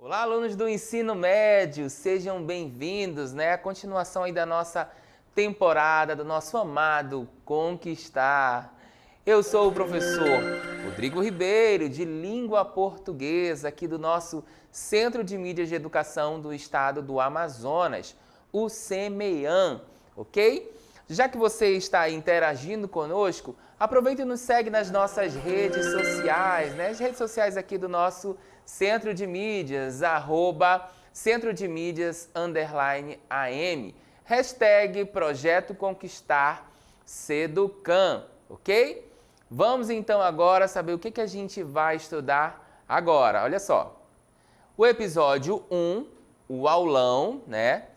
Olá, alunos do ensino médio, sejam bem-vindos, né? A continuação aí da nossa temporada, do nosso amado Conquistar. Eu sou o professor Rodrigo Ribeiro, de Língua Portuguesa, aqui do nosso Centro de Mídias de Educação do Estado do Amazonas, o CEMEAM, ok? Já que você está interagindo conosco, aproveita e nos segue nas nossas redes sociais, né? As redes sociais aqui do nosso Centro de Mídias, @Centro de Mídias _AM, hashtag Projeto Conquistar Seducam, ok? Vamos então agora saber o que a gente vai estudar agora. Olha só, o episódio 1, o aulão, né?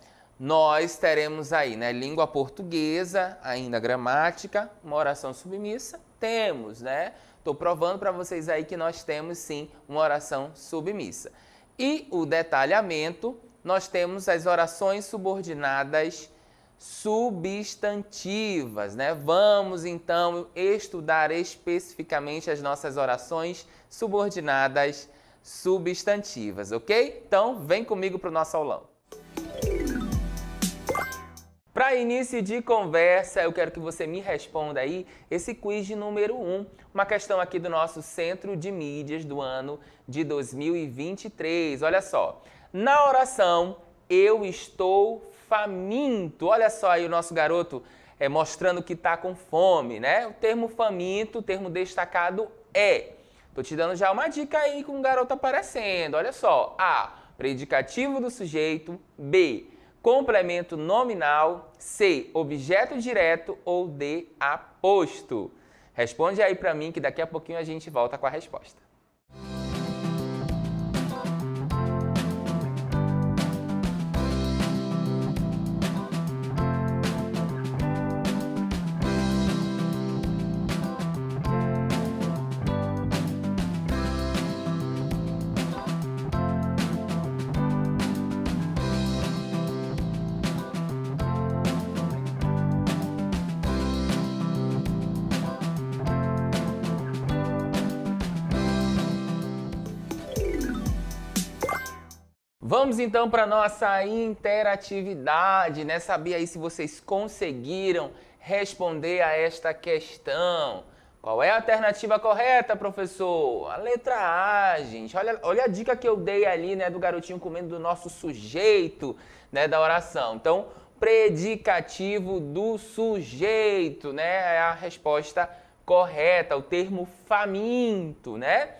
Nós teremos aí, né, língua portuguesa, ainda gramática, uma oração submissa, temos, né? Estou provando para vocês aí que nós temos sim uma oração submissa. E o detalhamento, nós temos as orações subordinadas substantivas, né? Vamos então estudar especificamente as nossas orações subordinadas substantivas, ok? Então, vem comigo para o nosso aulão. Para início de conversa, eu quero que você me responda aí esse quiz de número 1, uma questão aqui do nosso Centro de Mídias do ano de 2023. Olha só, na oração, eu estou faminto. Olha só aí o nosso garoto mostrando que está com fome, né? O termo faminto, o termo destacado é. Tô te dando já uma dica aí com o garoto aparecendo. Olha só, A, predicativo do sujeito, B, complemento nominal, C, objeto direto ou D, aposto. Responde aí para mim que daqui a pouquinho a gente volta com a resposta. Vamos então para a nossa interatividade, né? Saber aí se vocês conseguiram responder a esta questão. Qual é a alternativa correta, professor? A letra A, gente. Olha a dica que eu dei ali, né, do garotinho comendo do nosso sujeito, né, da oração. Então, predicativo do sujeito, né? É a resposta correta, o termo faminto, né?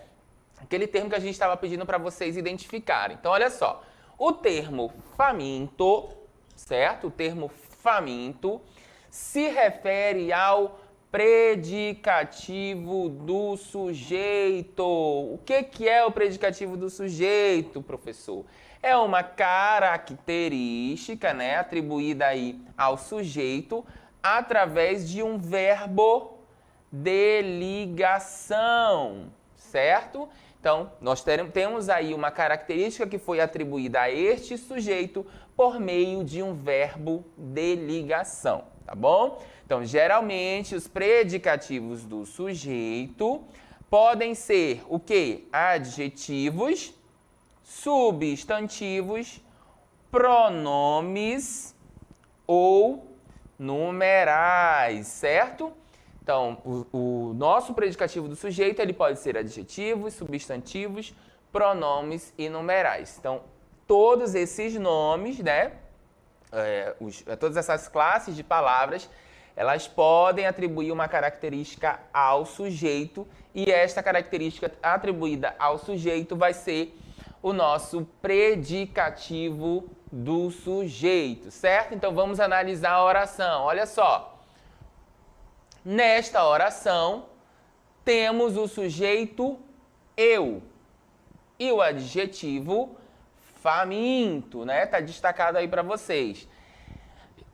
Aquele termo que a gente estava pedindo para vocês identificarem. Então, olha só. O termo faminto, certo? O termo faminto se refere ao predicativo do sujeito. O que é o predicativo do sujeito, professor? É uma característica, né, atribuída aí ao sujeito através de um verbo de ligação, certo? Então, nós temos aí uma característica que foi atribuída a este sujeito por meio de um verbo de ligação, tá bom? Então, geralmente, os predicativos do sujeito podem ser o quê? Adjetivos, substantivos, pronomes ou numerais, certo? Então, o nosso predicativo do sujeito ele pode ser adjetivos, substantivos, pronomes e numerais. Então, todos esses nomes, né, todas essas classes de palavras, elas podem atribuir uma característica ao sujeito e esta característica atribuída ao sujeito vai ser o nosso predicativo do sujeito, certo? Então, vamos analisar a oração. Olha só. Nesta oração, temos o sujeito eu e o adjetivo faminto, né? Tá destacado aí para vocês.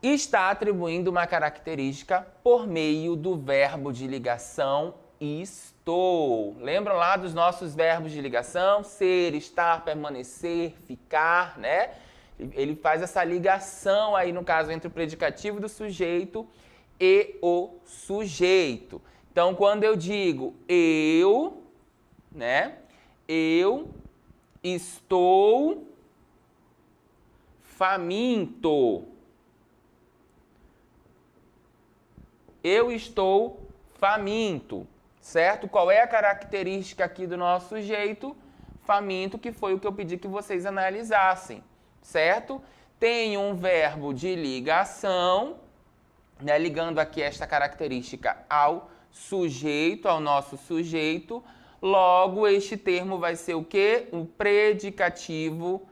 Está atribuindo uma característica por meio do verbo de ligação estou. Lembram lá dos nossos verbos de ligação? Ser, estar, permanecer, ficar, né? Ele faz essa ligação aí, no caso, entre o predicativo do sujeito e o sujeito. Então, quando eu digo eu, né? Eu estou faminto. Eu estou faminto, certo? Qual é a característica aqui do nosso sujeito? Faminto, que foi o que eu pedi que vocês analisassem, certo? Tem um verbo de ligação, né, ligando aqui esta característica ao sujeito, ao nosso sujeito. Logo, este termo vai ser o quê? Um predicativo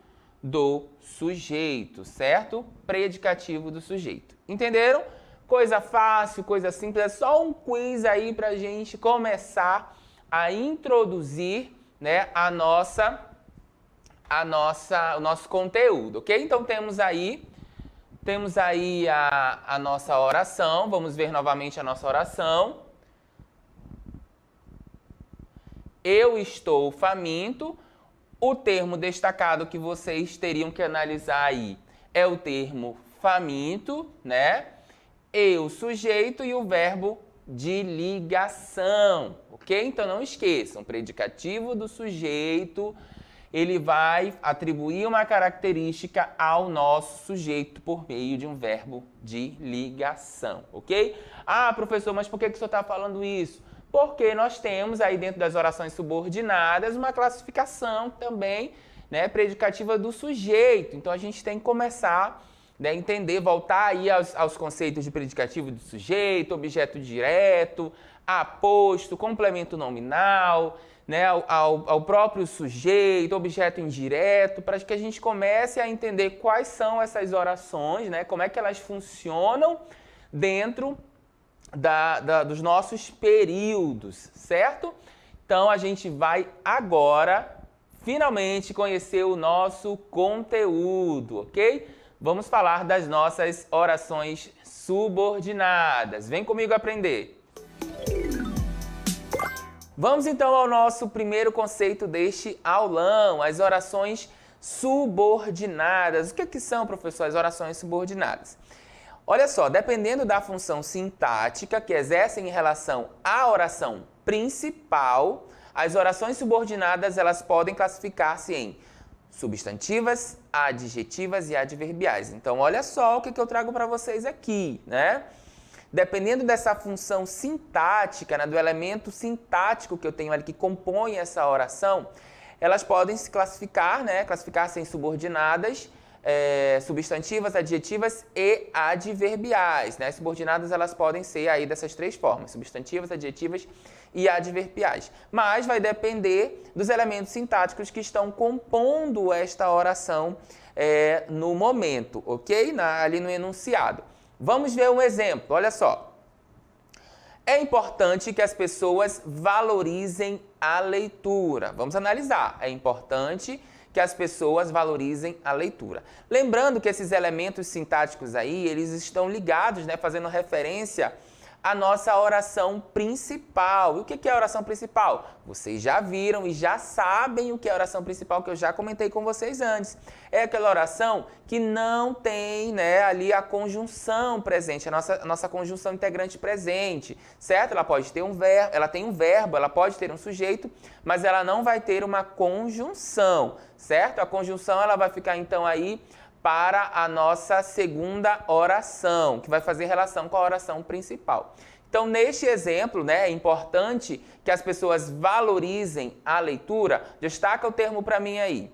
do sujeito, certo? Predicativo do sujeito. Entenderam? Coisa fácil, coisa simples, é só um quiz aí pra gente começar a introduzir, né, o nosso conteúdo, ok? Então temos aí a nossa oração, vamos ver novamente a nossa oração. Eu estou faminto. O termo destacado que vocês teriam que analisar aí é o termo faminto, né? Eu, sujeito, e o verbo de ligação, ok? Então não esqueçam, predicativo do sujeito, ele vai atribuir uma característica ao nosso sujeito por meio de um verbo de ligação, ok? Ah, professor, mas por que o senhor está falando isso? Porque nós temos aí dentro das orações subordinadas uma classificação também, né, predicativa do sujeito. Então a gente tem que começar, né, entender, voltar aí aos conceitos de predicativo do sujeito, objeto direto, aposto, complemento nominal, né, ao próprio sujeito, objeto indireto, para que a gente comece a entender quais são essas orações, né, como é que elas funcionam dentro dos nossos períodos, certo? Então a gente vai agora finalmente conhecer o nosso conteúdo, ok? Vamos falar das nossas orações subordinadas. Vem comigo aprender. Vamos então ao nosso primeiro conceito deste aulão, as orações subordinadas. O que são, professor, as orações subordinadas? Olha só, dependendo da função sintática que exercem em relação à oração principal, as orações subordinadas elas podem classificar-se em substantivas, adjetivas e adverbiais. Então, olha só o que eu trago para vocês aqui, né? Dependendo dessa função sintática, né, do elemento sintático que eu tenho ali que compõe essa oração, elas podem se classificar, né? Classificar-se em subordinadas, substantivas, adjetivas e adverbiais, né? Subordinadas elas podem ser aí dessas três formas, substantivas, adjetivas e adverbiais. Mas vai depender dos elementos sintáticos que estão compondo esta oração no momento, ok? Ali no enunciado. Vamos ver um exemplo, olha só. É importante que as pessoas valorizem a leitura. Vamos analisar. É importante que as pessoas valorizem a leitura. Lembrando que esses elementos sintáticos aí, eles estão ligados, né, fazendo referência à nossa oração principal. E o que é a oração principal? Vocês já viram e já sabem o que é a oração principal, que eu já comentei com vocês antes. É aquela oração que não tem, né, ali a conjunção presente, a nossa conjunção integrante presente, certo? Ela pode ter um verbo, ela tem um verbo, ela pode ter um sujeito, mas ela não vai ter uma conjunção, certo? A conjunção ela vai ficar então aí para a nossa segunda oração, que vai fazer relação com a oração principal. Então, neste exemplo, né, é importante que as pessoas valorizem a leitura. Destaca o termo para mim aí.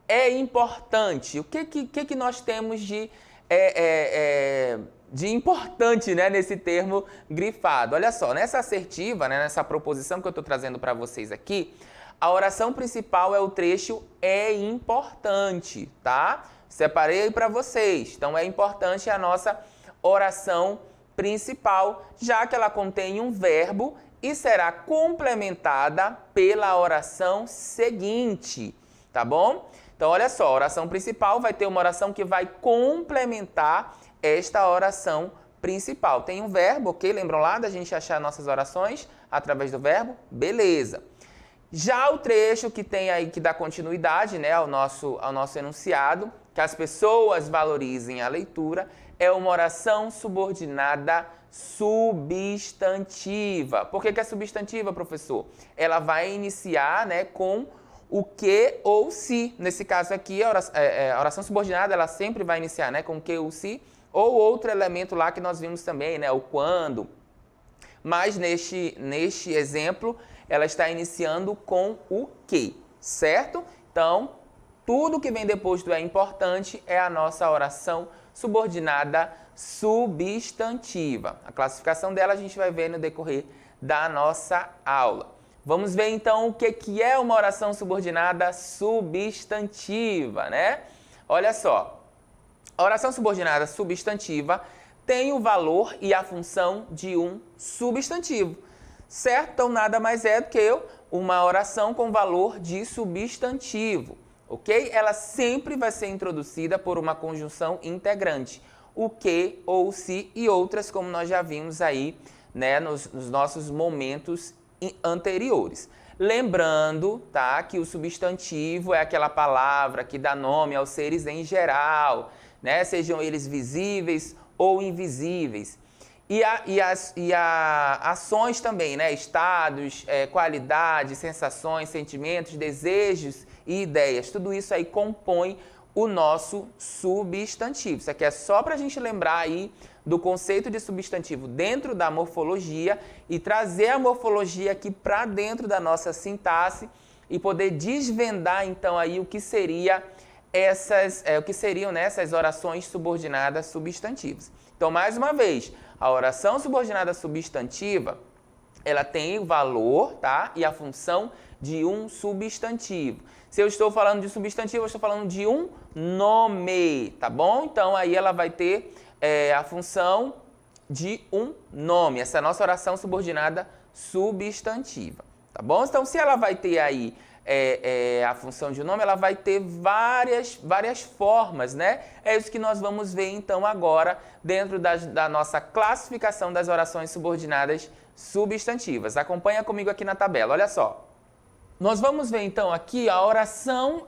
É importante. O que nós temos de importante, né, nesse termo grifado? Olha só, nessa assertiva, né, nessa proposição que eu estou trazendo para vocês aqui, a oração principal é o trecho é importante, tá? Separei para vocês. Então, é importante a nossa oração principal, já que ela contém um verbo e será complementada pela oração seguinte, tá bom? Então, olha só, a oração principal vai ter uma oração que vai complementar esta oração principal. Tem um verbo, ok? Lembram lá da gente achar nossas orações através do verbo? Beleza. Já o trecho que tem aí, que dá continuidade, né, ao nosso enunciado, que as pessoas valorizem a leitura, é uma oração subordinada substantiva. Por que é substantiva, professor? Ela vai iniciar, né, com o que ou se. Nesse caso aqui, a oração subordinada, ela sempre vai iniciar, né, com o que ou se, ou outro elemento lá que nós vimos também, né, o quando. Mas neste exemplo, ela está iniciando com o que, certo? Então, tudo que vem depois do é importante é a nossa oração subordinada substantiva. A classificação dela a gente vai ver no decorrer da nossa aula. Vamos ver então o que é uma oração subordinada substantiva, né? Olha só, a oração subordinada substantiva tem o valor e a função de um substantivo, certo? Então, nada mais é do que uma oração com valor de substantivo, ok? Ela sempre vai ser introduzida por uma conjunção integrante, o que, ou se e outras, como nós já vimos aí, né, nos nossos momentos anteriores. Lembrando, tá, que o substantivo é aquela palavra que dá nome aos seres em geral, né, sejam eles visíveis ou invisíveis. E ações também, né? Estados, qualidades, sensações, sentimentos, desejos e ideias. Tudo isso aí compõe o nosso substantivo. Isso aqui é só para a gente lembrar aí do conceito de substantivo dentro da morfologia e trazer a morfologia aqui para dentro da nossa sintaxe e poder desvendar então aí o que seriam essas orações subordinadas substantivas. Então, mais uma vez, a oração subordinada substantiva, ela tem o valor, tá? E a função de um substantivo. Se eu estou falando de substantivo, eu estou falando de um nome, tá bom? Então, aí ela vai ter a função de um nome, essa é a nossa oração subordinada substantiva, tá bom? Então, se ela vai ter aí a função de um nome, ela vai ter várias formas, né? É isso que nós vamos ver, então, agora, dentro da nossa classificação das orações subordinadas substantivas. Acompanha comigo aqui na tabela, olha só. Nós vamos ver, então, aqui a oração,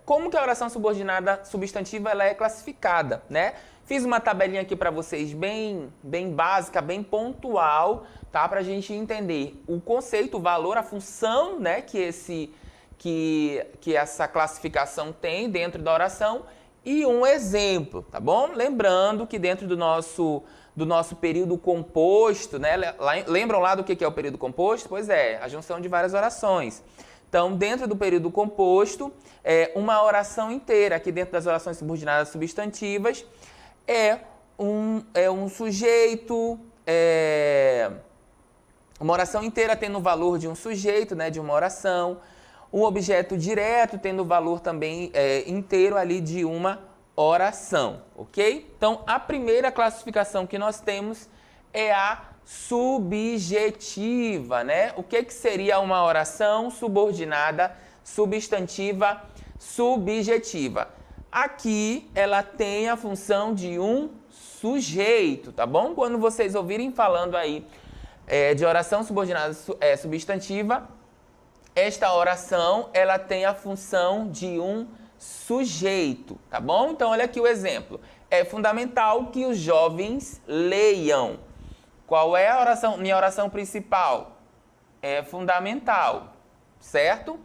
como que a oração subordinada substantiva ela é classificada, né? Fiz uma tabelinha aqui para vocês bem básica, bem pontual, tá? Para a gente entender o conceito, o valor, a função, né? Que essa classificação tem dentro da oração e um exemplo, tá bom? Lembrando que dentro do nosso período composto, né? Lembram lá do que é o período composto? Pois é, a junção de várias orações. Então, dentro do período composto, uma oração inteira, aqui dentro das orações subordinadas substantivas, é um sujeito, uma oração inteira tendo o valor de um sujeito, né, de uma oração, um objeto direto tendo o valor também inteiro ali de uma oração, ok? Então, a primeira classificação que nós temos é a subjetiva, né? O que seria uma oração subordinada substantiva subjetiva? Aqui ela tem a função de um sujeito, tá bom? Quando vocês ouvirem falando aí de oração subordinada substantiva, esta oração ela tem a função de um sujeito, tá bom? Então olha aqui o exemplo. É fundamental que os jovens leiam. Qual é a oração? Minha oração principal? É fundamental, certo?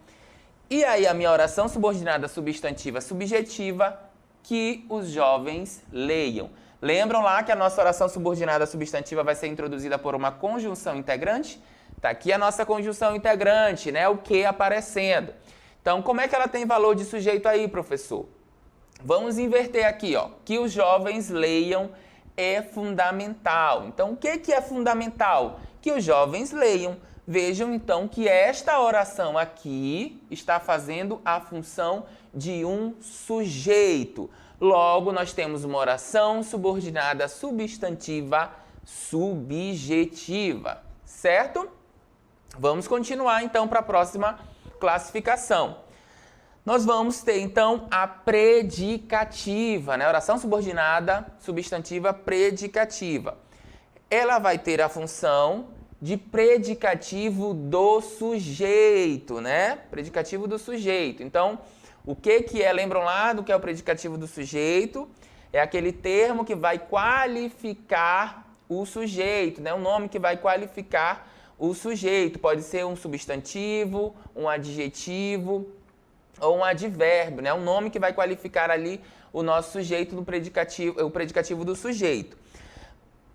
E aí a minha oração subordinada substantiva subjetiva, que os jovens leiam. Lembram lá que a nossa oração subordinada substantiva vai ser introduzida por uma conjunção integrante? Tá aqui a nossa conjunção integrante, né? O que aparecendo. Então, como é que ela tem valor de sujeito aí, professor? Vamos inverter aqui, ó. Que os jovens leiam é fundamental. Então, o que é fundamental? Que os jovens leiam. Vejam, então, que esta oração aqui está fazendo a função de um sujeito. Logo, nós temos uma oração subordinada substantiva subjetiva, certo? Vamos continuar então para a próxima classificação. Nós vamos ter então a predicativa, né? Oração subordinada substantiva predicativa. Ela vai ter a função de predicativo do sujeito, né? Predicativo do sujeito. Então, o que é? Lembram lá do que é o predicativo do sujeito? É aquele termo que vai qualificar o sujeito, né? Um nome que vai qualificar o sujeito. Pode ser um substantivo, um adjetivo ou um advérbio, né? Um nome que vai qualificar ali o nosso sujeito no predicativo, o predicativo do sujeito.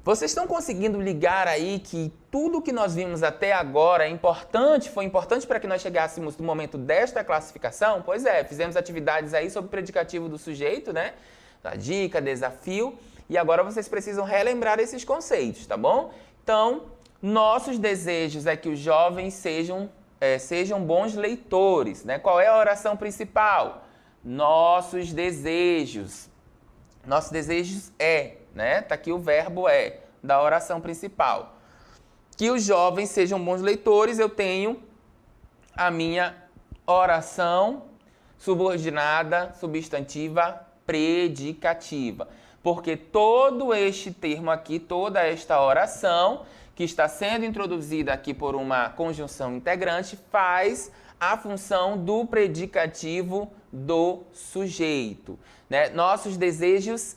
Vocês estão conseguindo ligar aí que tudo que nós vimos até agora é importante, foi importante para que nós chegássemos no momento desta classificação? Pois é, fizemos atividades aí sobre o predicativo do sujeito, né? A dica, desafio, e agora vocês precisam relembrar esses conceitos, tá bom? Então, nossos desejos é que os jovens sejam bons leitores, né? Qual é a oração principal? Nossos desejos. Nossos desejos né? Tá aqui o verbo da oração principal. Que os jovens sejam bons leitores, eu tenho a minha oração subordinada, substantiva, predicativa. Porque todo este termo aqui, toda esta oração, que está sendo introduzida aqui por uma conjunção integrante, faz a função do predicativo do sujeito, né? Nossos desejos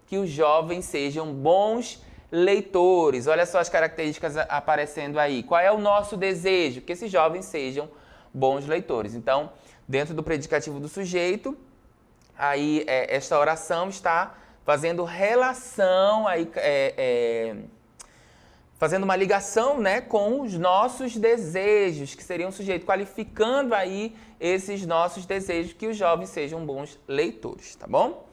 que os jovens sejam bons leitores. Olha só as características aparecendo aí. Qual é o nosso desejo? Que esses jovens sejam bons leitores. Então, dentro do predicativo do sujeito, aí esta oração está fazendo relação, fazendo uma ligação, né, com os nossos desejos, que seriam um sujeito, qualificando aí esses nossos desejos, que os jovens sejam bons leitores, tá bom?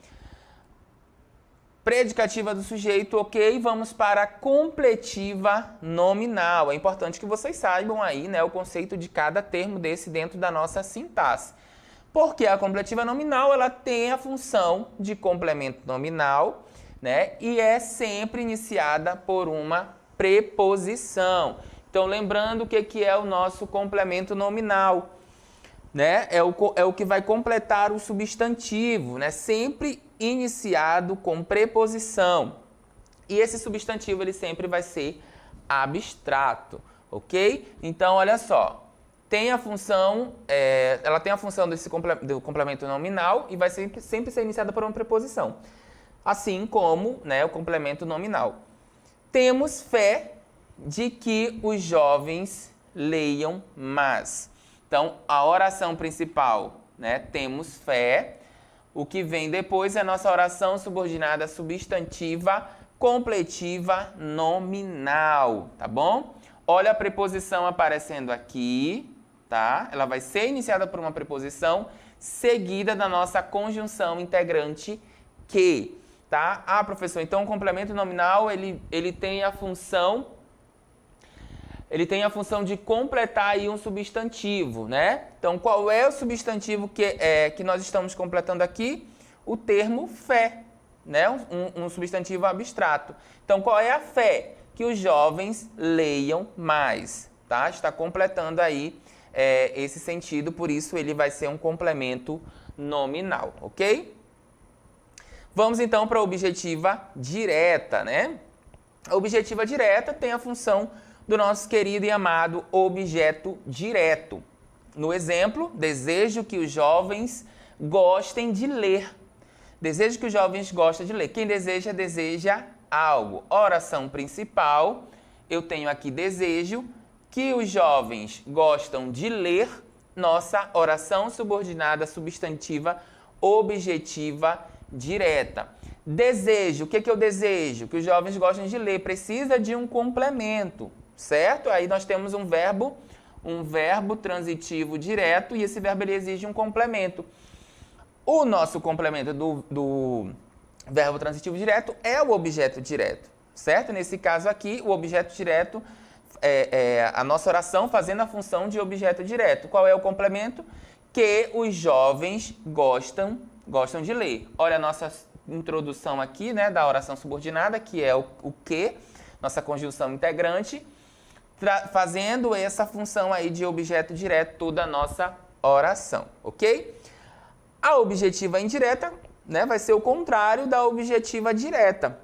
Predicativa do sujeito, ok. Vamos para a completiva nominal. É importante que vocês saibam aí, né, o conceito de cada termo desse dentro da nossa sintaxe. Porque a completiva nominal, ela tem a função de complemento nominal, né, e é sempre iniciada por uma preposição. Então, lembrando o que é o nosso complemento nominal, né? É o que vai completar o substantivo, né? Sempre iniciado com preposição. E esse substantivo ele sempre vai ser abstrato, ok? Então, olha só, tem a função, ela tem a função do complemento nominal e vai sempre ser iniciada por uma preposição, assim como, né, o complemento nominal. Temos fé de que os jovens leiam mais. Então, a oração principal, né, temos fé. O que vem depois é a nossa oração subordinada substantiva, completiva, nominal, tá bom? Olha a preposição aparecendo aqui, tá? Ela vai ser iniciada por uma preposição seguida da nossa conjunção integrante que, tá? Ah, professor, então o complemento nominal, ele tem a função de completar aí um substantivo, né? Então, qual é o substantivo que nós estamos completando aqui? O termo fé, né? Um substantivo abstrato. Então, qual é a fé? Que os jovens leiam mais, tá? Está completando aí esse sentido, por isso ele vai ser um complemento nominal, ok? Vamos então para a objetiva direta, né? A objetiva direta tem a função do nosso querido e amado objeto direto. No exemplo, desejo que os jovens gostem de ler. Desejo que os jovens gostem de ler. Quem deseja, deseja algo. Oração principal, eu tenho aqui desejo que os jovens gostam de ler. Nossa oração subordinada substantiva objetiva direta. Desejo, o que eu desejo? Que os jovens gostem de ler. Precisa de um complemento, certo? Aí nós temos um verbo transitivo direto e esse verbo ele exige um complemento. O nosso complemento do verbo transitivo direto é o objeto direto, certo? Nesse caso aqui, o objeto direto é a nossa oração fazendo a função de objeto direto. Qual é o complemento? Que os jovens gostam de ler. Olha a nossa introdução aqui, né, da oração subordinada, que é o que, nossa conjunção integrante, fazendo essa função aí de objeto direto toda a nossa oração, ok? A objetiva indireta, né, vai ser o contrário da objetiva direta.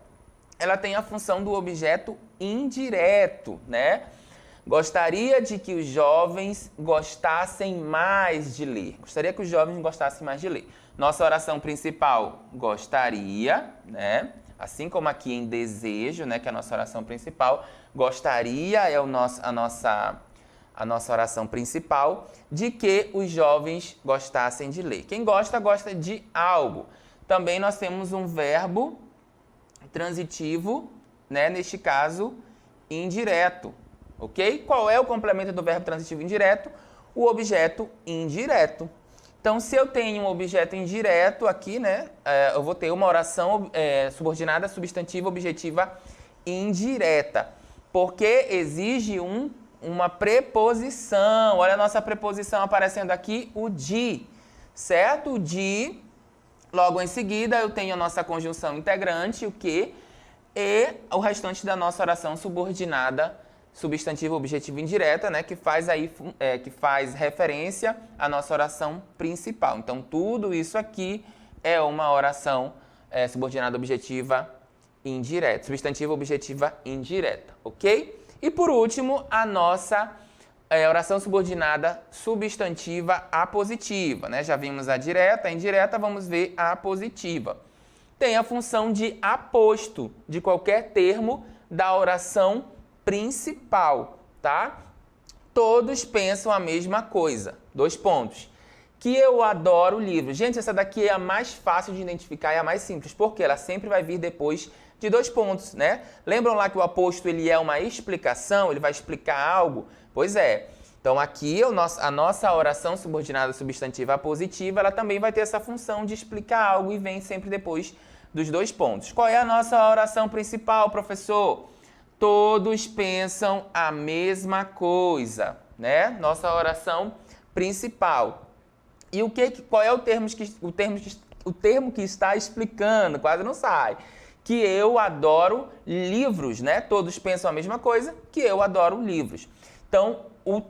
Ela tem a função do objeto indireto, né? Gostaria de que os jovens gostassem mais de ler. Gostaria que os jovens gostassem mais de ler. Nossa oração principal, gostaria, né? Assim como aqui em desejo, né, que é a nossa oração principal, gostaria é a nossa oração principal de que os jovens gostassem de ler. Quem gosta, gosta de algo. Também nós temos um verbo transitivo, né, neste caso, indireto, ok? Qual é o complemento do verbo transitivo indireto? O objeto indireto. Então, se eu tenho um objeto indireto aqui, né, eu vou ter uma oração subordinada substantiva objetiva indireta, porque exige uma preposição. Olha a nossa preposição aparecendo aqui, o de, certo? O de, logo em seguida, eu tenho a nossa conjunção integrante, o que, e o restante da nossa oração subordinada substantiva objetiva indireta, né, que faz referência à nossa oração principal. Então, tudo isso aqui é uma oração subordinada objetiva indireta, substantiva objetiva indireta, ok? E por último, a nossa oração subordinada substantiva apositiva, né? Já vimos a direta, a indireta, vamos ver a apositiva. Tem a função de aposto de qualquer termo da oração principal, tá? Todos pensam a mesma coisa. 2 pontos. Que eu adoro livros. Gente, essa daqui é a mais fácil de identificar e a mais simples, porque ela sempre vai vir depois de 2 pontos, né? Lembram lá que o aposto ele é uma explicação, ele vai explicar algo? Pois é. Então aqui a nossa oração subordinada substantiva apositiva, ela também vai ter essa função de explicar algo e vem sempre depois dos 2 pontos. Qual é a nossa oração principal, professor? Todos pensam a mesma coisa, né? Nossa oração principal. E qual é o termo que está explicando? Quase não sai. Que eu adoro livros, né? Todos pensam a mesma coisa, que eu adoro livros. Então,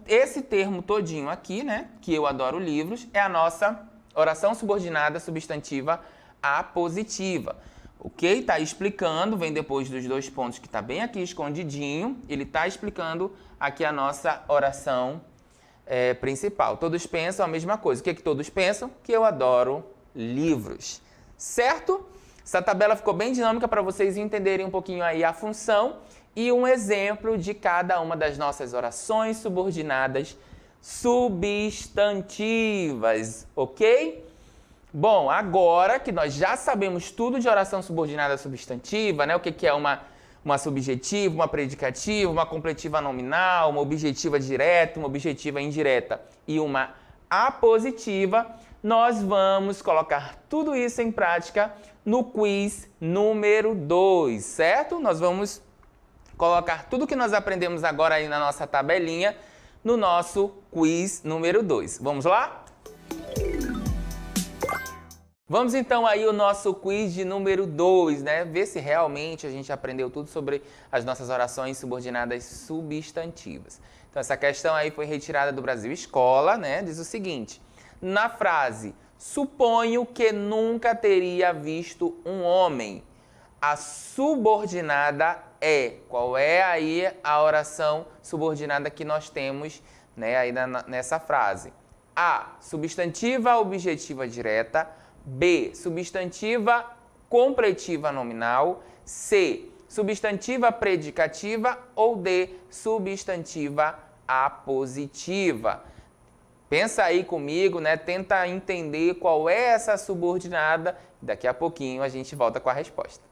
esse termo todinho aqui, né? Que eu adoro livros, é a nossa oração subordinada substantiva apositiva. Ok? Está explicando, vem depois dos 2 pontos que está bem aqui escondidinho, ele está explicando aqui a nossa oração principal. Todos pensam a mesma coisa. O que todos pensam? Que eu adoro livros. Certo? Essa tabela ficou bem dinâmica para vocês entenderem um pouquinho aí a função e um exemplo de cada uma das nossas orações subordinadas substantivas. Ok? Bom, agora que nós já sabemos tudo de oração subordinada substantiva, né? O que é uma subjetiva, uma predicativa, uma completiva nominal, uma objetiva direta, uma objetiva indireta e uma apositiva, nós vamos colocar tudo isso em prática no quiz número 2, certo? Nós vamos colocar tudo que nós aprendemos agora aí na nossa tabelinha no nosso quiz número 2. Vamos lá? Vamos então aí o nosso quiz de número 2, né? Ver se realmente a gente aprendeu tudo sobre as nossas orações subordinadas substantivas. Então essa questão aí foi retirada do Brasil Escola, né? Diz o seguinte: na frase, suponho que nunca teria visto um homem, a subordinada é. Qual é aí a oração subordinada que nós temos, né, aí nessa frase? A, substantiva objetiva direta. B, substantiva completiva nominal. C, substantiva predicativa. Ou D, substantiva apositiva. Pensa aí comigo, né? Tenta entender qual é essa subordinada. Daqui a pouquinho a gente volta com a resposta.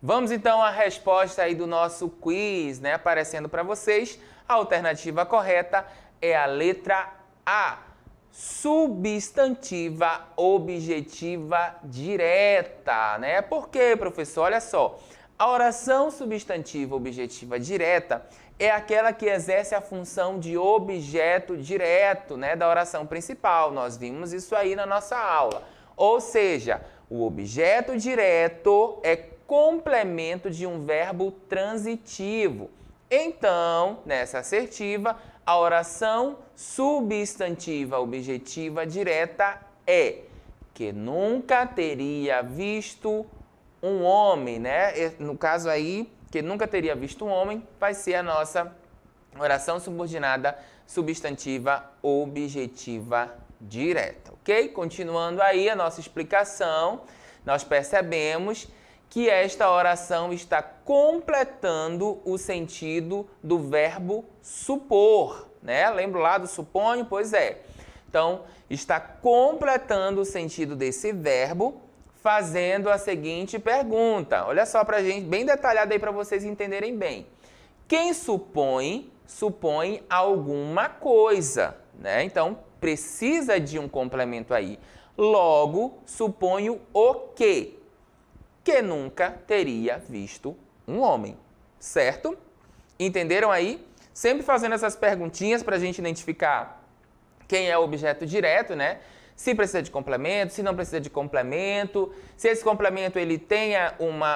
Vamos então à resposta aí do nosso quiz, né? Aparecendo para vocês. A alternativa correta é a letra A. Substantiva objetiva direta, né? Por quê, professor? Olha só. A oração substantiva objetiva direta é aquela que exerce a função de objeto direto, né, da oração principal. Nós vimos isso aí na nossa aula. Ou seja, o objeto direto é complemento de um verbo transitivo. Então, nessa assertiva, a oração substantiva objetiva direta é que nunca teria visto um homem, né? No caso aí, que nunca teria visto um homem, vai ser a nossa oração subordinada substantiva objetiva direta, ok? Continuando aí a nossa explicação, nós percebemos que esta oração está completando o sentido do verbo supor, né? Lembra lá do suponho? Pois é. Então, está completando o sentido desse verbo, fazendo a seguinte pergunta. Olha só pra gente, bem detalhado aí para vocês entenderem bem. Quem supõe, supõe alguma coisa, né? Então, precisa de um complemento aí. Logo, suponho o quê? Que nunca teria visto um homem, certo? Entenderam aí? Sempre fazendo essas perguntinhas para a gente identificar quem é o objeto direto, né? Se precisa de complemento, se não precisa de complemento, se esse complemento ele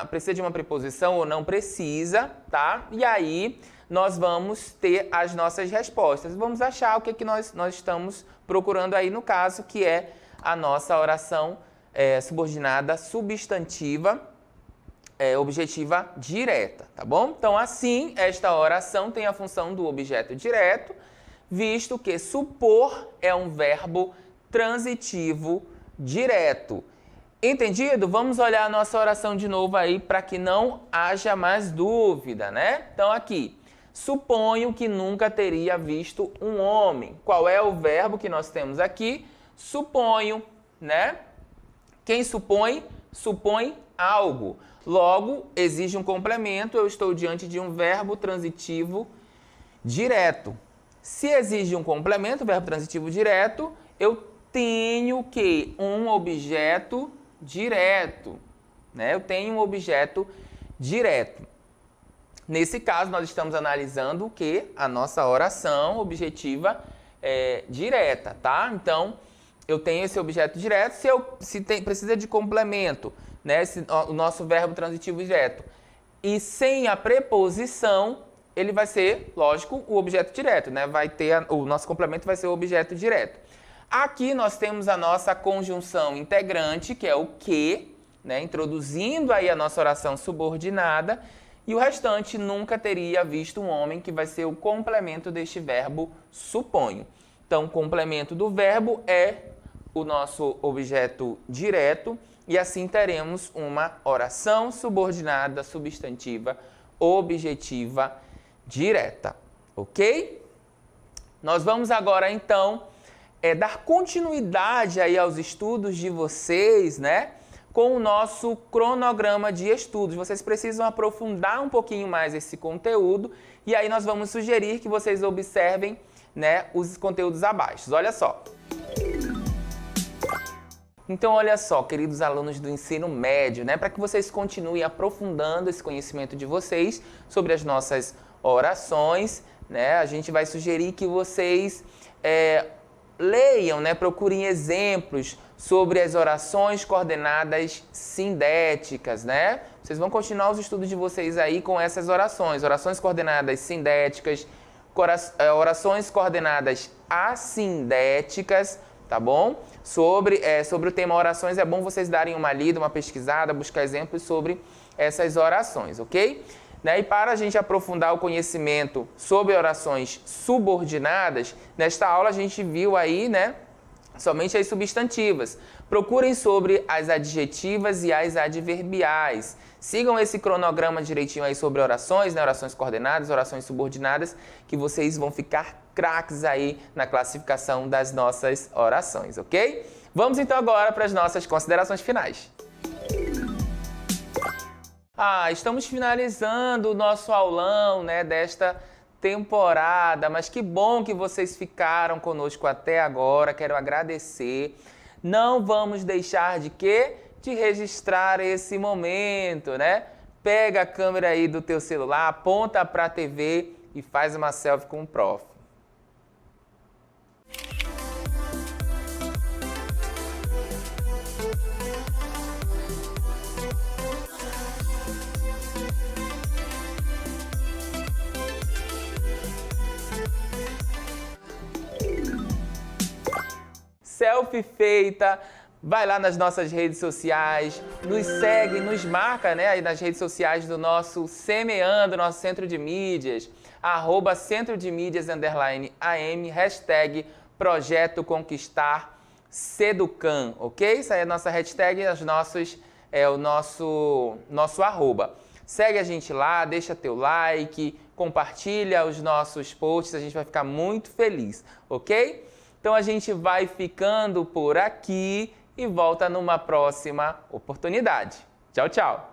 precisa de uma preposição ou não precisa, tá? E aí nós vamos ter as nossas respostas. Vamos achar o que nós estamos procurando aí no caso, que é a nossa oração subordinada substantiva objetiva direta, tá bom? Então, assim, esta oração tem a função do objeto direto, visto que supor é um verbo transitivo direto. Entendido? Vamos olhar a nossa oração de novo aí para que não haja mais dúvida, né? Então, aqui, suponho que nunca teria visto um homem. Qual é o verbo que nós temos aqui? Suponho, né? Quem supõe? Supõe algo. Logo, exige um complemento, eu estou diante de um verbo transitivo direto. Se exige um complemento, verbo transitivo direto, eu tenho que um objeto direto, né? Eu tenho um objeto direto. Nesse caso, nós estamos analisando o que? A nossa oração objetiva direta, tá? Então, eu tenho esse objeto direto, precisa de complemento, né? O nosso verbo transitivo direto. E sem a preposição, ele vai ser, lógico, o objeto direto, né? O nosso complemento vai ser o objeto direto. Aqui nós temos a nossa conjunção integrante, que é o que, né? Introduzindo aí a nossa oração subordinada, e o restante nunca teria visto um homem, que vai ser o complemento deste verbo suponho. Então, o complemento do verbo é o nosso objeto direto, e assim teremos uma oração subordinada substantiva objetiva direta, ok? Nós vamos agora, então, dar continuidade aí aos estudos de vocês, né? Com o nosso cronograma de estudos. Vocês precisam aprofundar um pouquinho mais esse conteúdo e aí nós vamos sugerir que vocês observem, né, os conteúdos abaixo. Olha só. Então, olha só, queridos alunos do ensino médio, né, para que vocês continuem aprofundando esse conhecimento de vocês sobre as nossas orações, né, a gente vai sugerir que vocês leiam, né, procurem exemplos sobre as orações coordenadas sindéticas, né? Vocês vão continuar os estudos de vocês aí com essas orações coordenadas sindéticas, orações coordenadas assindéticas, tá bom? Sobre o tema orações, é bom vocês darem uma lida, uma pesquisada, buscar exemplos sobre essas orações, ok? Né? E para a gente aprofundar o conhecimento sobre orações subordinadas, nesta aula a gente viu aí, né, somente as substantivas. Procurem sobre as adjetivas e as adverbiais. Sigam esse cronograma direitinho aí sobre orações, né, orações coordenadas, orações subordinadas, que vocês vão ficar craques aí na classificação das nossas orações, ok? Vamos então agora para as nossas considerações finais. Estamos finalizando o nosso aulão, né, desta temporada, mas que bom que vocês ficaram conosco até agora, quero agradecer. Não vamos deixar de quê? De registrar esse momento, né? Pega a câmera aí do teu celular, aponta para a TV e faz uma selfie com o prof. Selfie feita, vai lá nas nossas redes sociais, nos segue, nos marca, né, aí nas redes sociais do nosso Semeando, nosso Centro de Mídias, @Centro de Mídias _AM, hashtag Projeto Conquistar Seducan, ok? Isso aí é a nossa hashtag, o nosso arroba. Segue a gente lá, deixa teu like, compartilha os nossos posts, a gente vai ficar muito feliz, ok? Então a gente vai ficando por aqui e volta numa próxima oportunidade. Tchau, tchau!